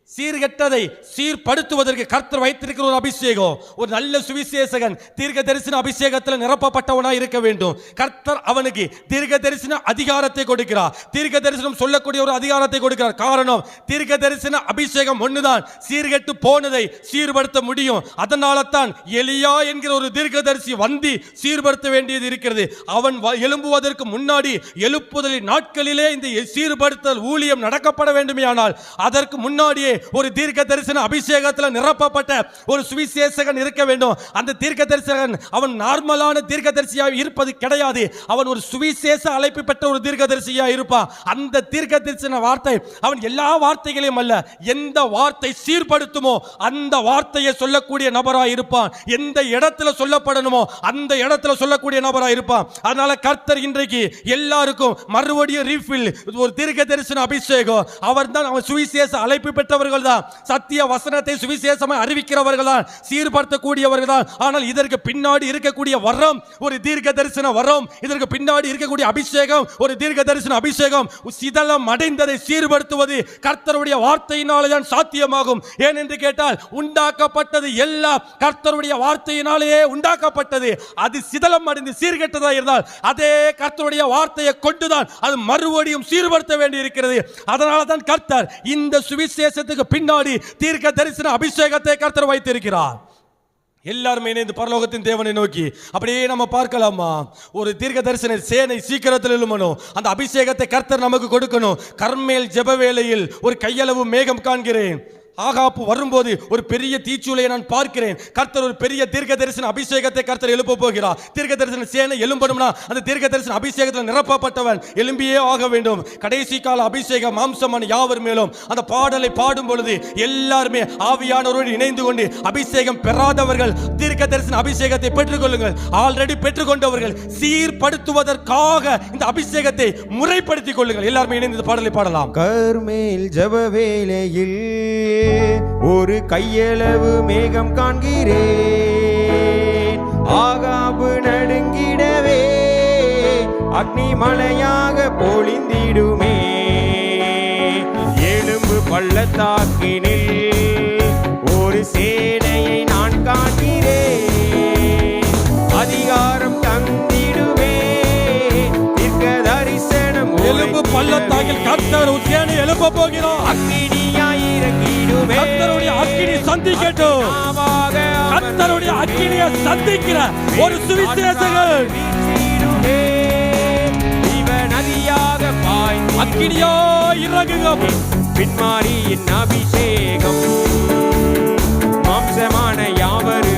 சீர்கெட்டதை சீர்படுத்துவதற்கு கர்த்தர் வைத்திருக்கிற ஒரு அபிஷேகம். ஒரு நல்ல சுவிசேஷகன் தீர்க்க தரிசன அபிஷேகத்தில் நிரப்பப்பட்டவனாய் இருக்க வேண்டும். கர்த்தர் அவனுக்கு தீர்க்க தரிசன அதிகாரத்தை கொடுக்கிறார். தீர்க்க தரிசனம் சொல்லக்கூடிய ஒரு அதிகாரத்தை கொடுக்கிறார். காரணம், தீர்க்க தரிசன அபிஷேகம் ஒண்ணுதான் சீர்கெட்டு போனதை சீர்படுத்த முடியும். அதனால தான் எலியா என்கிற ஒரு தீர்க்கதரிசி வந்து சீர்படுத்த வேண்டியது இருக்கிறது. அவன் எழும்புவதற்கு முன்னாடி எழுப்புதலின் நாட்களிலே இந்த சீர்படுத்தல் ஊழியம் நடக்கப்பட வேண்டுமேயானால் அதற்கு முன்னாடியே ஒரு தீர்க்க தரிசன அபிஷேகத்தில் நிரப்பப்பட்ட ஒரு சுவிசேஷகன் இருக்க வேண்டும். அந்த தீர்க்க தரிசகன் அவன் நார்மலான தீர்க்க தரிசியாக இருப்பது கிடையாது. அவன் ஒரு சுவிசேஷ அழைப்பு பெற்ற ஒரு தீர்க்க தரிசியாக இருப்பான். அந்த தீர்க்க தரிசன வார்த்தை அவன் எல்லா வார்த்தைகளையும் அல்ல, எந்த வார்த்தை சீர்படுத்துமோ அந்த வார்த்தையை சொல்லக்கூடிய நபராக இருப்பான். எந்த இடத்துல சொல்லப்படணுமோ அந்த இடத்துல சொல்லக்கூடிய நபராக இருப்பான். அதனால கர்த்தர் இன்றைக்கு எல்லாருக்கும் மறுபடியும் ரீஃபில் ஒரு தீர்க்க தரிசன அபிஷேகம். அவர் தான் அவன் சுவிசேஷ அழைப்பு பெற்றவர் தான், சத்திய வசனத்தை சுவிசேஷமாய் அறிவிக்கிறவர்கள் தான், சீர்படுத்தக்கூடியவர்கள் தான். ஆனால் இதற்கு பின்னாடி இருக்கக்கூடிய வரம் ஒரு தீர்க்க தரிசன வரம். இதற்கு பின்னாடி இருக்கக்கூடிய அபிஷேகம் ஒரு தீர்க்க தரிசன அபிஷேகம். சிதலம் அடைந்ததை சீர்படுத்துவது கர்த்தருடைய வார்த்தையினாலே தான் சாத்தியமாகும். ஏனென்று கேட்டால் உண்டாக்கப்பட்டது எல்லாம் கர்த்தருடைய வார்த்தையினாலேயே உண்டாக்கப்பட்டது. அது சிதலம் அடைந்து சீர்கெட்டதா இருந்தால் அதே கர்த்தருடைய வார்த்தையை கொண்டுதான் அது மறுபடியும் சீர்படுத்த வேண்டி இருக்கிறது. அதனால தான் கர்த்தர் இந்த சுவிசேஷத்துக்கு பின்னாடி தீர்க்க தரிசன அபிஷேகத்தை கர்த்தர் வைத்திருக்கிறார். எல்லாருமே இணைந்து பரலோகத்தின் தேவனை நோக்கி அப்படியே நம்ம பார்க்கலாமா? ஒரு தீர்க்க தரிசன சேனை சீக்கிரத்தில் எழுமணும். அந்த அபிஷேகத்தை கர்த்தர் நமக்கு கொடுக்கணும். கர்மேல் ஜெப வேளையில் ஒரு கையளவு மேகம் காண்கிறேன். ஆகாப்பு வரும்போது ஒரு பெரிய தீச்சூளையை நான் பார்க்கிறேன். கர்த்தர் ஒரு பெரிய தீர்க்க தரிசன அபிஷேகத்தை கர்த்தர் எழுப்ப போகிறார். தீர்க்க தரிசன சேனை எழும்பணும்னா அந்த தீர்க்க தரிசன அபிஷேகத்தில் நிரப்பப்பட்டவன் எழும்பியே ஆக வேண்டும். கடைசி கால அபிஷேகம் மாம்சமான யாவர் மேலும். அந்த பாடலை பாடும் பொழுது எல்லாருமே ஆவியானவரோடு இணைந்து கொண்டு அபிஷேகம் பெறாதவர்கள் தீர்க்க தரிசன அபிஷேகத்தை பெற்றுக்கொள்ளுங்கள். ஆல்ரெடி பெற்றுக்கொண்டவர்கள் சீர்படுத்துவதற்காக இந்த அபிஷேகத்தை முறைப்படுத்திக் கொள்ளுங்கள். எல்லாருமே இணைந்து இந்த பாடலை பாடலாம். கர்மேல் ஜெப வேளையில் ஒரு கையளவு மேகம் காண்கிறேன். ஆகாபு நடுங்கிடவே அக்னி மழையாக பொழிந்திடுமே. எழும்பு பள்ளத்தாக்கினில் ஒரு சேனையை நான் காண்கிறேன். அதிகாரம் தந்திடுமே தீர்க்க தரிசனம். எழும்பு பள்ளத்தாக்கில் கர்த்தர் ஒரு சேனை எழுப்ப போகிறார். கர்த்தருடைய அக்கினி சந்திக்கட்டும். கர்த்தருடைய அக்கினியை சந்திக்கிற ஒரு சுவிசேஷகன் நதியாக அக்கினியா இறங்குங்க. பின்மாரியின் அபிஷேகம் மாம்சமான யாவர்